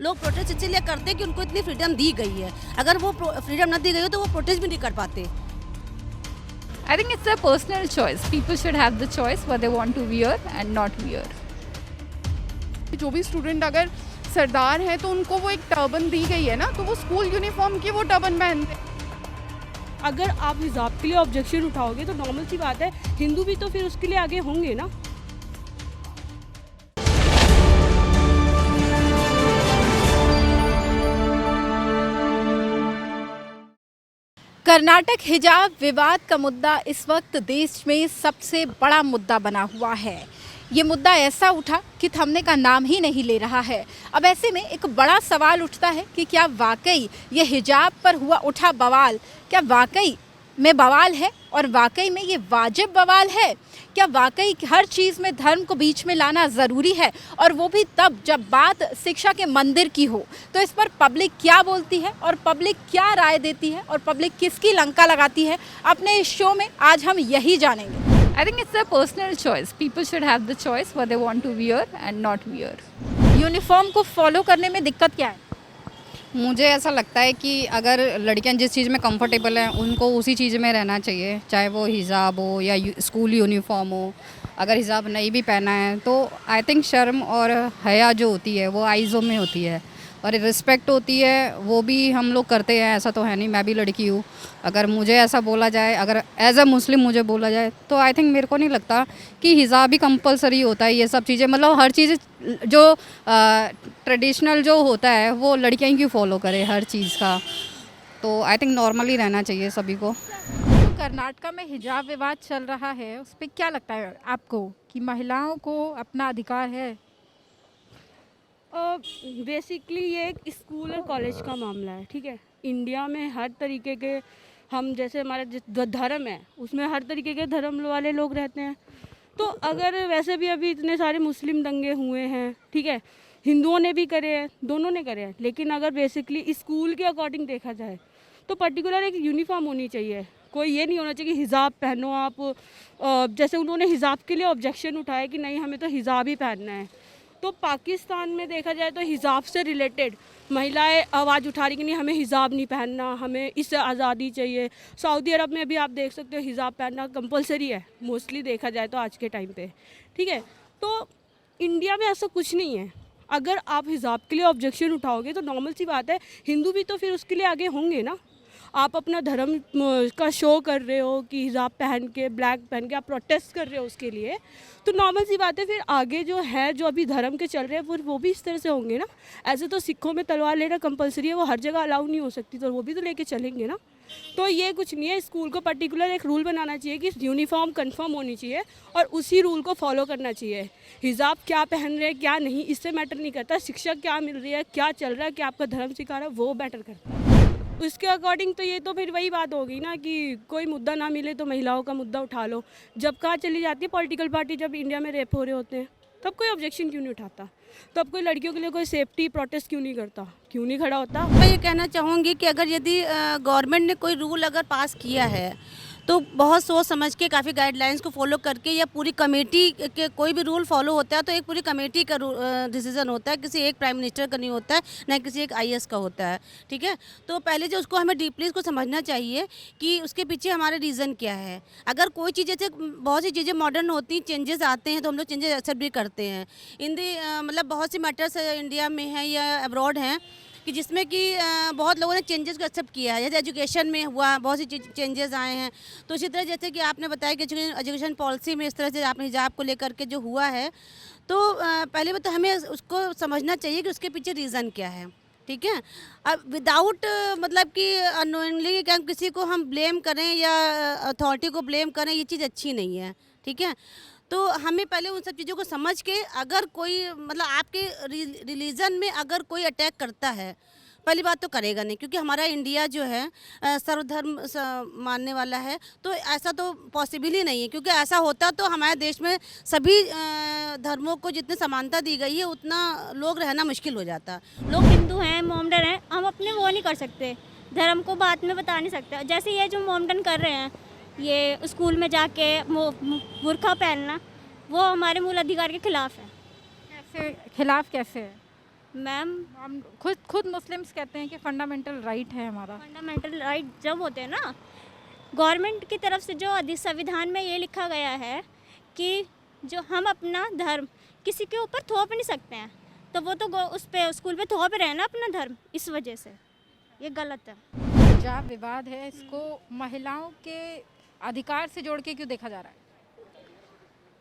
लोग प्रोटेस्ट इसलिए करते हैं कि उनको इतनी फ्रीडम दी गई है। अगर वो फ्रीडम ना दी गई हो तो वो प्रोटेस्ट भी नहीं कर पाते। I think it's a personal choice. People should have the choice what they want to wear and not wear. जो भी स्टूडेंट अगर सरदार है तो उनको वो एक टर्बन दी गई है ना, तो वो स्कूल यूनिफॉर्म की वो टर्बन पहनते हैं। अगर आप हिजाब के लिए ऑब्जेक्शन उठाओगे तो नॉर्मल सी बात है, हिंदू भी तो फिर उसके लिए आगे होंगे ना। कर्नाटक हिजाब विवाद का मुद्दा इस वक्त देश में सबसे बड़ा मुद्दा बना हुआ है। ये मुद्दा ऐसा उठा कि थमने का नाम ही नहीं ले रहा है। अब ऐसे में एक बड़ा सवाल उठता है कि क्या वाकई ये हिजाब पर हुआ उठा बवाल क्या वाकई में बवाल है और वाकई में ये वाजिब बवाल है? क्या वाकई हर चीज़ में धर्म को बीच में लाना ज़रूरी है, और वो भी तब जब बात शिक्षा के मंदिर की हो? तो इस पर पब्लिक क्या बोलती है और पब्लिक क्या राय देती है और पब्लिक किसकी लंका लगाती है? अपने इस शो में आज हम यही जानेंगे। I think it's a personal choice. People should have the choice what they want to wear and not wear. Uniform को फॉलो करने में दिक्कत क्या है? मुझे ऐसा लगता है कि अगर लड़कियां जिस चीज़ में कंफर्टेबल हैं उनको उसी चीज़ में रहना चाहिए, चाहे वो हिजाब हो या स्कूल यूनिफॉर्म हो। अगर हिजाब नहीं भी पहना है तो आई थिंक शर्म और हया जो होती है वो आइज़ों में होती है, और रिस्पेक्ट होती है वो भी हम लोग करते हैं। ऐसा तो है नहीं, मैं भी लड़की हूँ। अगर मुझे ऐसा बोला जाए, अगर एज अ मुस्लिम मुझे बोला जाए, तो आई थिंक मेरे को नहीं लगता कि हिजाब ही कंपलसरी होता है। ये सब चीज़ें मतलब हर चीज़ जो ट्रेडिशनल जो होता है वो लड़कियां क्यों फॉलो करें हर चीज़ का। तो आई थिंक नॉर्मली रहना चाहिए सभी को। तो कर्नाटका में हिजाब विवाद चल रहा है, उस पर क्या लगता है आपको कि महिलाओं को अपना अधिकार है? बेसिकली ये एक स्कूल और कॉलेज का मामला है, ठीक है। इंडिया में हर तरीके के, हम जैसे हमारा जो धर्म है उसमें हर तरीके के धर्म वाले लोग रहते हैं। तो अगर वैसे भी अभी इतने सारे मुस्लिम दंगे हुए हैं, ठीक है, हिंदुओं ने भी करे हैं, दोनों ने करे हैं, लेकिन अगर बेसिकली स्कूल के अकॉर्डिंग देखा जाए तो पर्टिकुलर एक यूनिफॉर्म होनी चाहिए। कोई ये नहीं होना चाहिए कि हिजाब पहनो आप। जैसे उन्होंने हिजाब के लिए ऑब्जेक्शन उठाया कि नहीं हमें तो हिजाब ही पहनना है। तो पाकिस्तान में देखा जाए तो हिजाब से रिलेटेड महिलाएं आवाज़ उठा रही कि नहीं हमें हिजाब नहीं पहनना, हमें इससे आज़ादी चाहिए। सऊदी अरब में भी आप देख सकते हो हिजाब पहनना कंपलसरी है, मोस्टली देखा जाए तो आज के टाइम पे, ठीक है। तो इंडिया में ऐसा कुछ नहीं है। अगर आप हिजाब के लिए ऑब्जेक्शन उठाओगे तो नॉर्मल सी बात है, हिंदू भी तो फिर उसके लिए आगे होंगे ना। आप अपना धर्म का शो कर रहे हो कि हिजाब पहन के, ब्लैक पहन के आप प्रोटेस्ट कर रहे हो उसके लिए, तो नॉर्मल सी बात है फिर आगे जो है जो अभी धर्म के चल रहे हैं वो भी इस तरह से होंगे ना। ऐसे तो सिखों में तलवार लेना कंपलसरी है, वो हर जगह अलाउ नहीं हो सकती, तो वो भी तो लेके चलेंगे ना। तो ये कुछ नहीं है, स्कूल को पर्टिकुलर एक रूल बनाना चाहिए कि यूनिफॉर्म कंफर्म होनी चाहिए और उसी रूल को फॉलो करना चाहिए। हिजाब क्या पहन रहे हैं क्या नहीं इससे मैटर नहीं करता, शिक्षा क्या मिल रही है, क्या चल रहा है, क्या आपका धर्म सिखा रहा है, वो मैटर करता है। उसके अकॉर्डिंग तो ये तो फिर वही बात होगी ना कि कोई मुद्दा ना मिले तो महिलाओं का मुद्दा उठा लो। जब कहाँ चली जाती है पॉलिटिकल पार्टी, जब इंडिया में रेप हो रहे होते हैं तब कोई ऑब्जेक्शन क्यों नहीं उठाता? तब कोई लड़कियों के लिए कोई सेफ्टी प्रोटेस्ट क्यों नहीं करता, क्यों नहीं खड़ा होता? मैं ये कहना चाहूँगी कि अगर यदि गवर्नमेंट ने कोई रूल अगर पास किया है तो बहुत सोच समझ के काफ़ी गाइडलाइंस को फॉलो करके, या पूरी कमेटी के कोई भी रूल फॉलो होता है तो एक पूरी कमेटी का डिसीजन होता है, किसी एक प्राइम मिनिस्टर का नहीं होता है, ना किसी एक आईएएस का होता है, ठीक है। तो पहले जो उसको हमें डीपली इसको समझना चाहिए कि उसके पीछे हमारे रीज़न क्या है। अगर कोई चीज़ जैसे बहुत सी चीज़ें मॉडर्न होती हैं, चेंजेस आते हैं तो हम लोग चेंजेस एक्सेप्ट भी करते हैं। इन दी मतलब बहुत सी मैटर्स इंडिया में हैं या अब्रॉड हैं कि जिसमें कि बहुत लोगों ने चेंजेस को एक्सेप्ट किया है। जैसे एजुकेशन में हुआ, बहुत सी चेंजेस आए हैं। तो इसी तरह जैसे कि आपने बताया कि एजुकेशन पॉलिसी में इस तरह से आपने हिजाब को लेकर के जो हुआ है, तो पहले बात तो हमें उसको समझना चाहिए कि उसके पीछे रीज़न क्या है, ठीक है। अब विदाउट मतलब कि अननोइंगली क्या किसी को हम ब्लेम करें या अथॉरिटी को ब्लेम करें, ये चीज़ अच्छी नहीं है, ठीक है। तो हमें पहले उन सब चीज़ों को समझ के, अगर कोई मतलब आपके रिलीजन में अगर कोई अटैक करता है, पहली बात तो करेगा नहीं, क्योंकि हमारा इंडिया जो है सर्वधर्म मानने वाला है। तो ऐसा तो पॉसिबल ही नहीं है, क्योंकि ऐसा होता तो हमारे देश में सभी धर्मों को जितनी समानता दी गई है उतना लोग रहना मुश्किल हो जाता। लोग हिंदू हैं, मोमडन हैं, हम अपने वो नहीं कर सकते, धर्म को बाद में बता नहीं सकते। जैसे ये जो मोमडन कर रहे हैं, ये स्कूल में जाके बुर्का पहनना, वो हमारे मूल अधिकार के खिलाफ है। कैसे खिलाफ कैसे है? मैम हम खुद मुस्लिम्स कहते हैं कि फंडामेंटल राइट है हमारा। फंडामेंटल राइट जब होते हैं ना, गवर्नमेंट की तरफ से जो संविधान में ये लिखा गया है कि जो हम अपना धर्म किसी के ऊपर थोप नहीं सकते हैं, तो वो तो उस पे स्कूल पे थोप रहे हैं ना अपना धर्म, इस वजह से ये गलत है। हिजाब विवाद है, इसको महिलाओं के अधिकार से जोड़ के क्यों देखा जा रहा है?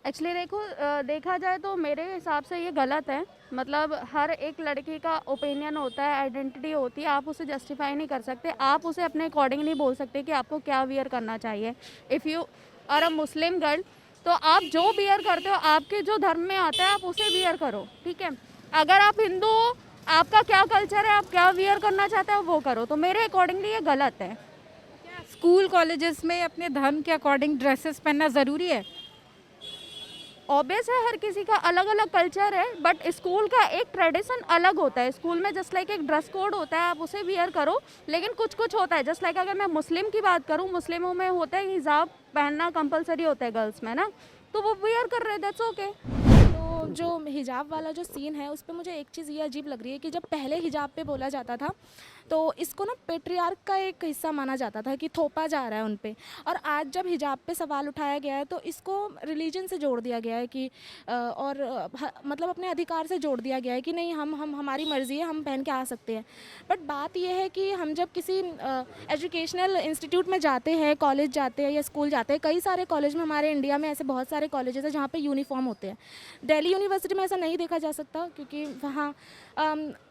एक्चुअली देखा जाए तो मेरे हिसाब से ये गलत है। मतलब हर एक लड़की का ओपिनियन होता है, आइडेंटिटी होती है, आप उसे जस्टिफाई नहीं कर सकते, आप उसे अपने अकॉर्डिंग नहीं बोल सकते कि आपको क्या वियर करना चाहिए। If you are a Muslim girl, तो आप जो वियर करते हो आपके जो धर्म में आता है आप उसे वियर करो, ठीक है। अगर आप हिंदू हो, आपका क्या कल्चर है, आप क्या वियर करना चाहते हो वो करो, तो मेरे अकॉर्डिंगली ये गलत है। क्या स्कूल कॉलेजेस में अपने धर्म के अकॉर्डिंग ड्रेसेस पहनना ज़रूरी है? ऑब्वियस है, हर किसी का अलग अलग कल्चर है, बट स्कूल का एक ट्रेडिशन अलग होता है। स्कूल में जस्ट लाइक एक ड्रेस कोड होता है, आप उसे वियर करो, लेकिन कुछ कुछ होता है। जस्ट लाइक अगर मैं मुस्लिम की बात करूँ, मुस्लिमों में होता है हिजाब पहनना कंपलसरी होता है गर्ल्स में ना, तो वो वियर कर रहे हैं, दैट्स ओके। तो जो हिजाब वाला जो सीन है उस पे मुझे एक चीज़ ये अजीब लग रही है कि जब पहले हिजाब पे बोला जाता था तो इसको ना पेट्रियार्क का एक हिस्सा माना जाता था कि थोपा जा रहा है उन पे, और आज जब हिजाब पे सवाल उठाया गया है तो इसको रिलीजन से जोड़ दिया गया है कि मतलब अपने अधिकार से जोड़ दिया गया है कि नहीं, हम हमारी मर्ज़ी है, हम पहन के आ सकते हैं। बट बात यह है कि हम जब किसी एजुकेशनल इंस्टीट्यूट में जाते हैं, कॉलेज जाते हैं या स्कूल जाते हैं, कई सारे कॉलेज में, हमारे इंडिया में ऐसे बहुत सारे कॉलेजेस हैं जहाँ पे यूनिफॉर्म होते हैं। दिल्ली यूनिवर्सिटी में ऐसा नहीं देखा जा सकता क्योंकि वहाँ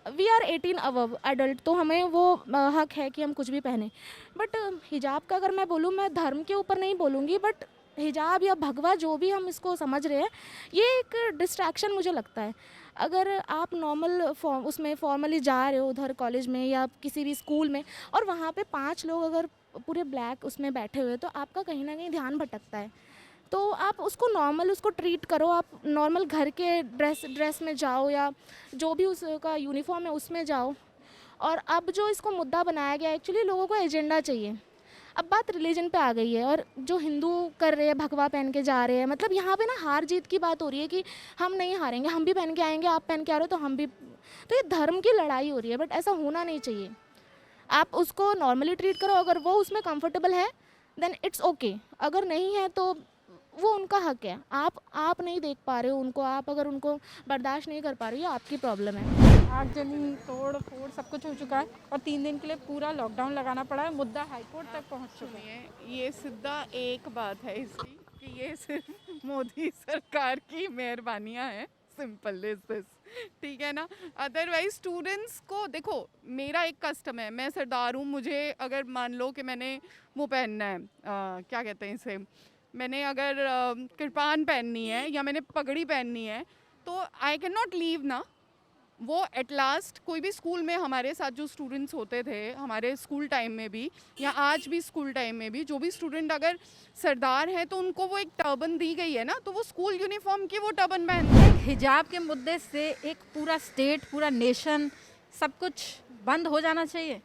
वी आर 18 अबव एडल्ट, तो हमें वो हक है कि हम कुछ भी पहने। बट हिजाब का अगर मैं बोलूँ, मैं धर्म के ऊपर नहीं बोलूँगी, बट हिजाब या भगवा जो भी हम इसको समझ रहे हैं, ये एक डिस्ट्रैक्शन मुझे लगता है। अगर आप नॉर्मल उसमें फॉर्मली जा रहे हो उधर कॉलेज में या किसी भी स्कूल में, और वहाँ पे 5 लोग अगर पूरे ब्लैक उसमें बैठे हुए, तो आपका कहीं ना कहीं ध्यान भटकता है। तो आप उसको नॉर्मल उसको ट्रीट करो, आप नॉर्मल घर के ड्रेस में जाओ या जो भी उसका यूनिफॉर्म है उसमें जाओ। और अब जो इसको मुद्दा बनाया गया, एक्चुअली लोगों को एजेंडा चाहिए। अब बात रिलीजन पे आ गई है, और जो हिंदू कर रहे हैं भगवा पहन के जा रहे हैं, मतलब यहाँ पे ना हार जीत की बात हो रही है कि हम नहीं हारेंगे, हम भी पहन के आएंगे, आप पहन के आ रहे हो तो हम भी, तो ये धर्म की लड़ाई हो रही है। बट ऐसा होना नहीं चाहिए। आप उसको नॉर्मली ट्रीट करो, अगर वो उसमें कंफर्टेबल है देन इट्स ओके, अगर नहीं है तो वो उनका हक है। आप नहीं देख पा रहे हो उनको, आप अगर उनको बर्दाश्त नहीं कर पा रही हो, आपकी प्रॉब्लम है। आगजनी, तोड़ फोड़ सब कुछ हो चुका है और 3 दिन के लिए पूरा लॉकडाउन लगाना पड़ा है। मुद्दा हाईकोर्ट तक पहुंच चुका है। ये सीधा एक बात है इसकी कि ये सिर्फ मोदी सरकार की मेहरबानियां हैं, सिंपल इज दिस, ठीक है ना। अदरवाइज स्टूडेंट्स को देखो, मेरा एक कस्टम है, मैं सरदार हूँ, मुझे अगर मान लो कि मैंने वो पहनना है, क्या कहते हैं इसे, मैंने अगर कृपान पहननी है या मैंने पगड़ी पहननी है, तो आई कैन नॉट लीव ना। वो एट लास्ट कोई भी स्कूल में हमारे साथ जो स्टूडेंट्स होते थे, हमारे स्कूल टाइम में भी या आज भी स्कूल टाइम में भी, जो भी स्टूडेंट अगर सरदार हैं तो उनको वो एक टर्बन दी गई है ना, तो वो स्कूल यूनिफॉर्म की वो टर्बन पहनते हैं। हिजाब के मुद्दे से एक पूरा स्टेट, पूरा नेशन, सब कुछ बंद हो जाना चाहिए।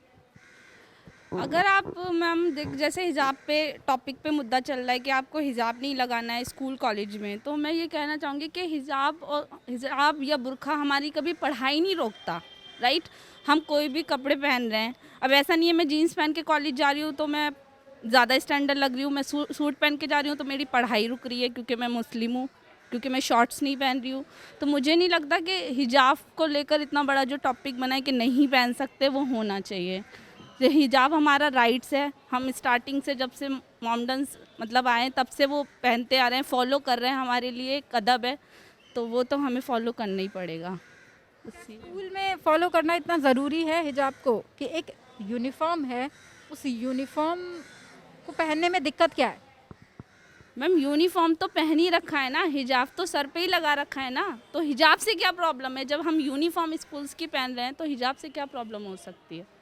अगर आप मैम जैसे हिजाब पे टॉपिक पे मुद्दा चल रहा है कि आपको हिजाब नहीं लगाना है स्कूल कॉलेज में, तो मैं ये कहना चाहूँगी कि हिजाब या बुर्का हमारी कभी पढ़ाई नहीं रोकता, राइट। हम कोई भी कपड़े पहन रहे हैं, अब ऐसा नहीं है मैं जीन्स पहन के कॉलेज जा रही हूँ तो मैं ज़्यादा स्टैंडर्ड लग रही हूँ, मैं सूट पहन के जा रही हूँ तो मेरी पढ़ाई रुक रही है क्योंकि मैं मुस्लिम हूँ, क्योंकि मैं शॉर्ट्स नहीं पहन रही हूँ। तो मुझे नहीं लगता कि हिजाब को लेकर इतना बड़ा जो टॉपिक बना है कि नहीं पहन सकते, वो होना चाहिए। हिजाब हमारा राइट्स है, हम स्टार्टिंग से जब से मॉमडन्स मतलब आए तब से वो पहनते आ रहे हैं, फॉलो कर रहे हैं, हमारे लिए एक अदब है, तो वो तो हमें फॉलो करना ही पड़ेगा। स्कूल में फॉलो करना इतना ज़रूरी है हिजाब को कि एक यूनिफॉर्म है, उस यूनिफॉर्म को पहनने में दिक्कत क्या है? मैम यूनिफॉर्म तो पहन ही रखा है ना, हिजाब तो सर पे ही लगा रखा है ना, तो हिजाब से क्या प्रॉब्लम है? जब हम यूनिफॉर्म स्कूल्स की पहन रहे हैं तो हिजाब से क्या प्रॉब्लम हो सकती है?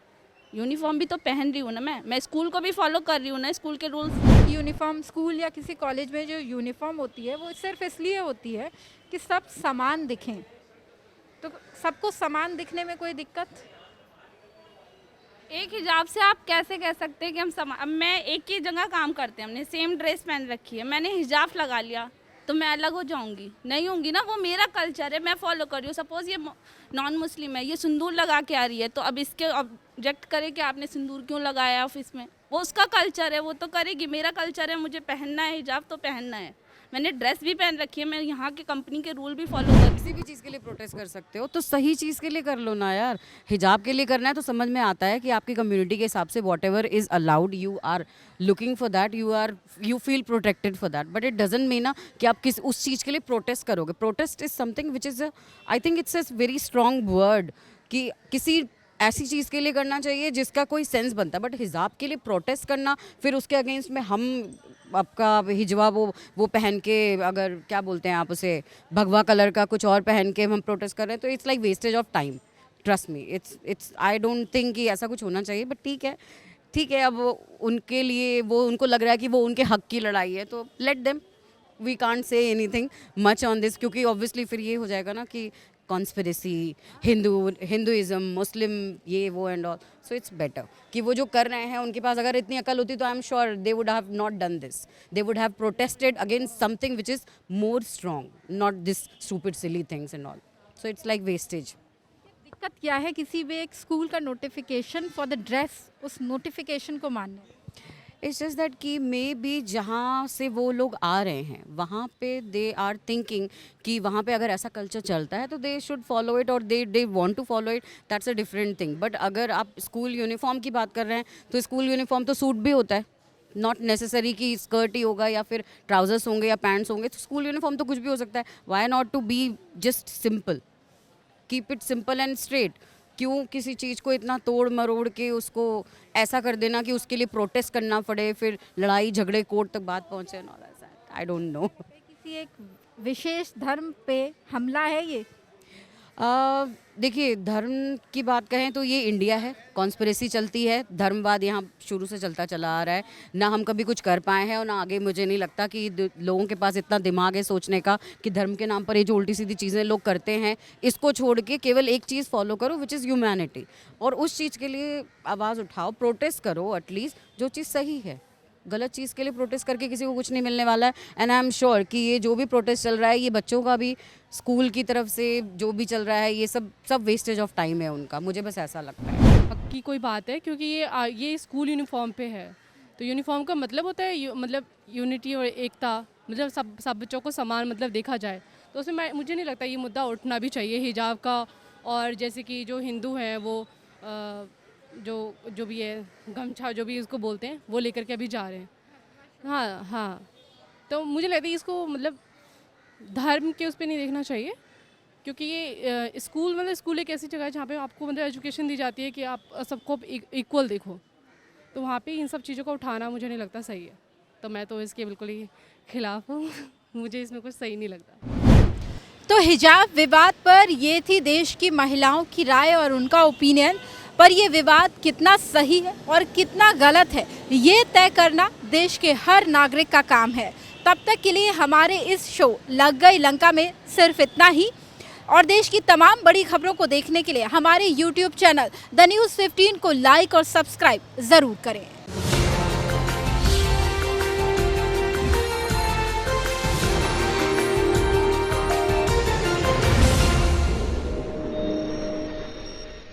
यूनिफॉर्म भी तो पहन रही हूँ ना, मैं स्कूल को भी फॉलो कर रही हूँ ना, स्कूल के रूल्स। यूनिफॉर्म स्कूल या किसी कॉलेज में जो यूनिफॉर्म होती है वो सिर्फ इसलिए होती है कि सब समान दिखें, तो सबको समान दिखने में कोई दिक्कत? एक हिजाब से आप कैसे कह सकते हैं कि हम समान? अब मैं एक ही जगह काम करते हैं, हमने सेम ड्रेस पहन रखी है, मैंने हिजाब लगा लिया तो मैं अलग हो जाऊंगी? नहीं होंगी ना, वो मेरा कल्चर है, मैं फॉलो कर रही हूँ। सपोज ये नॉन मुस्लिम है, ये सिंदूर लगा के आ रही है, तो अब इसके ऑब्जेक्ट करे कि आपने सिंदूर क्यों लगाया ऑफिस में? वो उसका कल्चर है, वो तो करेगी। मेरा कल्चर है, मुझे पहनना है हिजाब तो पहनना है। मैंने ड्रेस भी पहन रखी है, मैं यहाँ के कंपनी के रूल भी फॉलो कर। किसी भी चीज़ के लिए प्रोटेस्ट कर सकते हो तो सही चीज़ के लिए कर लो ना यार। हिजाब के लिए करना है तो समझ में आता है कि आपकी कम्युनिटी के हिसाब से whatever is allowed, you are looking for that, you feel protected for that, but it doesn't mean ना कि आप किस उस चीज़ के लिए प्रोटेस्ट करोगे। Protest is something which is I think it's a very strong word कि किसी ऐसी चीज़ के लिए करना चाहिए जिसका कोई सेंस बनता है, बट हिजाब के लिए प्रोटेस्ट करना, फिर उसके अगेंस्ट में हम आपका हिजवा वो पहन के, अगर क्या बोलते हैं आप उसे, भगवा कलर का कुछ और पहन के हम प्रोटेस्ट कर रहे हैं, तो it's like wastage of time. Trust me, it's I don't think कि ऐसा कुछ होना चाहिए, बट ठीक है। अब उनके लिए वो उनको लग रहा है कि वो उनके हक की लड़ाई है, तो let them, we can't say anything much on this, क्योंकि ऑब्वियसली फिर ये हो जाएगा ना कि कॉन्स्पिरेसी, हिंदुइज़्म, मुस्लिम, ये वो and all. So it's better कि वो जो कर रहे हैं उनके पास अगर इतनी अकल होती तो I am sure they would have not done this, they would have protested against something which is more strong, not this stupid silly things and all. So it's like wastage. दिक्कत क्या है किसी भी एक स्कूल का notification for the dress, उस notification को मानने? इट्स जस्ट दैट कि मे बी जहाँ से वो लोग आ रहे हैं वहाँ पे दे आर थिंकिंग कि वहाँ पे अगर ऐसा कल्चर चलता है तो दे शुड फॉलो इट, और they want to follow it, that's a different thing. But अगर आप स्कूल यूनिफॉर्म की बात कर रहे हैं तो स्कूल यूनिफॉर्म तो सूट भी होता है, नॉट नेसेसरी कि स्कर्ट ही होगा या फिर ट्राउजर्स होंगे या पैंट्स होंगे। तो स्कूल यूनिफॉर्म तो कुछ भी हो सकता है। Why not to be just simple, keep it simple and straight. क्यों किसी चीज़ को इतना तोड़ मरोड़ के उसको ऐसा कर देना कि उसके लिए प्रोटेस्ट करना पड़े, फिर लड़ाई झगड़े कोर्ट तक बात पहुँचे? I don't know. किसी एक विशेष धर्म पे हमला है ये? देखिए, धर्म की बात कहें तो ये इंडिया है, कॉन्स्पिरेसी चलती है, धर्मवाद यहाँ शुरू से चलता चला आ रहा है। ना हम कभी कुछ कर पाए हैं और ना आगे, मुझे नहीं लगता कि लोगों के पास इतना दिमाग है सोचने का कि धर्म के नाम पर ये जो उल्टी सीधी चीज़ें लोग करते हैं इसको छोड़ के केवल एक चीज़ फॉलो करो विच इज़ ह्यूमैनिटी, और उस चीज़ के लिए आवाज़ उठाओ, प्रोटेस्ट करो एटलीस्ट जो चीज़ सही है। गलत चीज़ के लिए प्रोटेस्ट करके किसी को कुछ नहीं मिलने वाला है। एंड आई एम श्योर कि ये जो भी प्रोटेस्ट चल रहा है, ये बच्चों का भी, स्कूल की तरफ से जो भी चल रहा है, ये सब वेस्टेज ऑफ टाइम है उनका, मुझे बस ऐसा लगता है। हक की कोई बात है, क्योंकि ये स्कूल यूनिफॉर्म पे है, तो यूनिफॉर्म का मतलब होता है मतलब यूनिटी और एकता, मतलब सब बच्चों को समान मतलब देखा जाए, तो उसमें मुझे नहीं लगता ये मुद्दा उठना भी चाहिए हिजाब का। और जैसे कि जो हिंदू हैं वो जो भी है गमछा जो भी उसको बोलते हैं वो लेकर के अभी जा रहे हैं। हाँ, तो मुझे लगता है इसको मतलब धर्म के उस पर नहीं देखना चाहिए, क्योंकि ये स्कूल एक ऐसी जगह है जहाँ पे आपको मतलब एजुकेशन दी जाती है कि आप सबको इक्वल देखो, तो वहाँ पे इन सब चीज़ों को उठाना मुझे नहीं लगता सही है। तो मैं तो इसके बिल्कुल ही खिलाफ हूँ मुझे इसमें कुछ सही नहीं लगता। तो हिजाब विवाद पर ये थी देश की महिलाओं की राय और उनका ओपिनियन। पर ये विवाद कितना सही है और कितना गलत है, ये तय करना देश के हर नागरिक का काम है। तब तक के लिए हमारे इस शो लग गई लंका में सिर्फ इतना ही, और देश की तमाम बड़ी खबरों को देखने के लिए हमारे YouTube चैनल द न्यूज़ 15 को लाइक और सब्सक्राइब ज़रूर करें।